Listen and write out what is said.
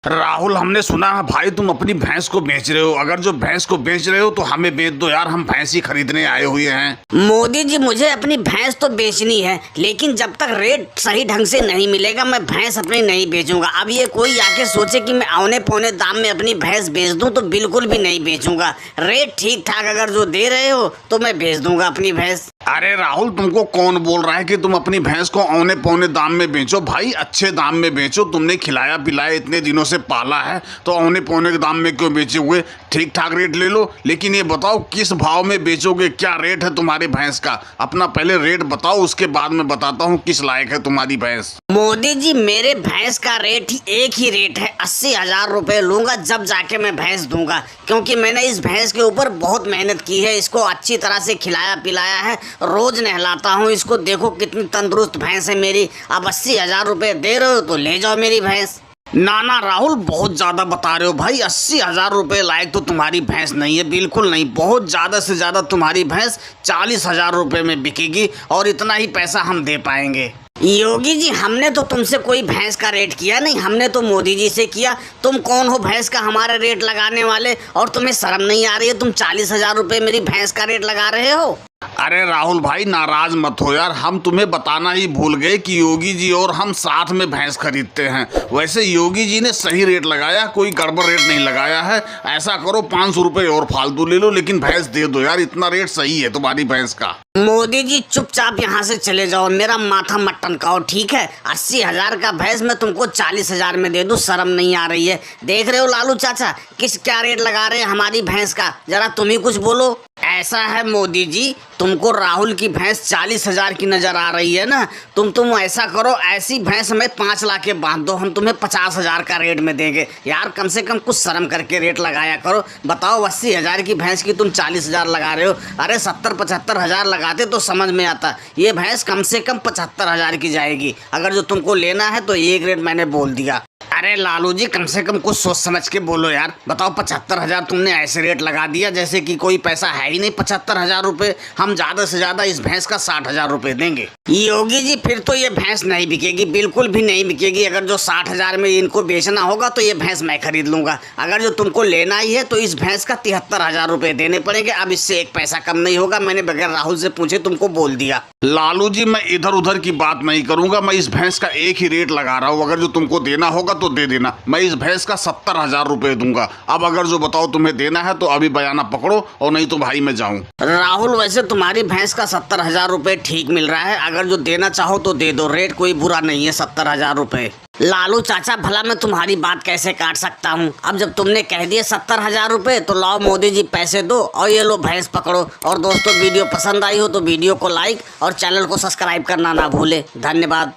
राहुल, हमने सुना है भाई तुम अपनी भैंस को बेच रहे हो। अगर जो भैंस को बेच रहे हो तो हमें बेच दो यार, हम भैंस ही खरीदने आए हुए हैं। मोदी जी, मुझे अपनी भैंस तो बेचनी है, लेकिन जब तक रेट सही ढंग से नहीं मिलेगा मैं भैंस अपनी नहीं बेचूंगा। अब ये कोई आके सोचे कि मैं औने पौने दाम में अपनी भैंस बेच दूं तो बिल्कुल भी नहीं बेचूंगा। रेट ठीक ठाक अगर जो दे रहे हो तो मैं बेच दूंगा अपनी भैंस। अरे राहुल, तुमको कौन बोल रहा है कि तुम अपनी भैंस को औने पौने दाम में बेचो? भाई अच्छे दाम में बेचो, तुमने खिलाया पिलाया इतने दिनों से पाला है तो औने पौने के दाम में क्यों बेचे हुए? ठीक ठाक रेट ले लो, लेकिन ये बताओ किस भाव में बेचोगे, क्या रेट है तुम्हारी भैंस का? अपना पहले रेट बताओ, उसके बाद मैं बताता हूँ किस लायक है तुम्हारी भैंस। मोदी जी, मेरे भैंस का रेट ही एक ही रेट है, 80,000 रुपए लूंगा जब जाके मैं भैंस दूंगा, क्योंकि मैंने इस भैंस के ऊपर बहुत मेहनत की है, इसको अच्छी तरह से खिलाया पिलाया है, रोज नहलाता हूँ इसको। देखो कितनी तंदुरुस्त भैंस है मेरी। अब 80,000 रुपए दे रहे हो तो ले जाओ मेरी भैंस। ना राहुल, बहुत ज्यादा बता रहे हो भाई। 80,000 रुपए लायक तो तुम्हारी भैंस नहीं है, बिल्कुल नहीं। बहुत ज्यादा से ज्यादा तुम्हारी भैंस 40,000 रुपए में बिकेगी और इतना ही पैसा हम दे पाएंगे। योगी जी, हमने तो तुमसे कोई भैंस का रेट किया नहीं, हमने तो मोदी जी से किया। तुम कौन हो भैंस का हमारा रेट लगाने वाले? और तुम्हें शर्म नहीं आ रही है? तुम 40,000 रुपए मेरी भैंस का रेट लगा रहे हो। अरे राहुल भाई, नाराज मत हो यार, हम तुम्हें बताना ही भूल गए कि योगी जी और हम साथ में भैंस खरीदते हैं। वैसे योगी जी ने सही रेट लगाया, कोई गड़बड़ रेट नहीं लगाया है। ऐसा करो 500 रुपए और फालतू ले लो, लेकिन भैंस दे दो यार, इतना रेट सही है तुम्हारी भैंस का। मोदी जी, चुपचाप यहाँ से चले जाओ, मेरा माथा मत टनकाओ, ठीक है? 80,000 का भैंस मैं तुमको 40,000 में दे दूं, शर्म नहीं आ रही है? देख रहे हो लालू चाचा क्या रेट लगा रहे हैं हमारी भैंस का? जरा तुम ही कुछ बोलो। ऐसा है मोदी जी, तुमको राहुल की भैंस 40,000 की नजर आ रही है ना? तुम ऐसा करो, ऐसी भैंस हमें 5 लाख के बांध दो, हम तुम्हें 50,000 का रेट में देंगे। यार कम से कम कुछ शर्म करके रेट लगाया करो। बताओ, 80,000 की भैंस की तुम 40,000 लगा रहे हो। अरे 70-75,000 लगाते तो समझ में आता। ये भैंस कम से कम 75,000 की जाएगी। अगर जो तुमको लेना है तो एक रेट मैंने बोल दिया। अरे लालू जी, कम से कम कुछ सोच समझ के बोलो यार। बताओ, 75,000 तुमने ऐसे रेट लगा दिया जैसे कि कोई पैसा है ही नहीं। 75,000 रुपए, हम ज्यादा से ज्यादा इस भैंस का 60,000 रुपए देंगे। योगी जी, फिर तो ये भैंस नहीं बिकेगी, बिल्कुल भी नहीं बिकेगी। अगर जो 60,000 में इनको बेचना होगा तो ये भैंस मैं खरीद लूंगा। अगर जो तुमको लेना ही है तो इस भैंस का 73,000 रुपए देने पड़ेंगे। अब इससे एक पैसा कम नहीं होगा, मैंने बगैर राहुल से पूछे तुमको बोल दिया। लालू जी, मैं इधर उधर की बात नहीं करूंगा, मैं इस भैंस का एक ही रेट लगा रहा हूँ। अगर जो तुमको देना होगा तो दे देना। मैं इस भैंस का 70,000 रुपए दूंगा। अब अगर जो बताओ तुम्हें देना है तो अभी बयाना पकड़ो, और नहीं तो भाई मैं जाऊं। राहुल, वैसे तुम्हारी भैंस का 70,000 रुपए ठीक मिल रहा है। अगर जो देना चाहो तो दे दो, रेट कोई बुरा नहीं है, 70,000 रुपए। लालू चाचा, भला मैं तुम्हारी बात कैसे काट सकता हूँ? अब जब तुमने कह दिए 70,000 रुपए तो लाओ मोदी जी, पैसे दो और ये लो भैंस पकड़ो। और दोस्तों, वीडियो पसंद आई हो तो वीडियो को लाइक और चैनल को सब्सक्राइब करना ना भूले। धन्यवाद।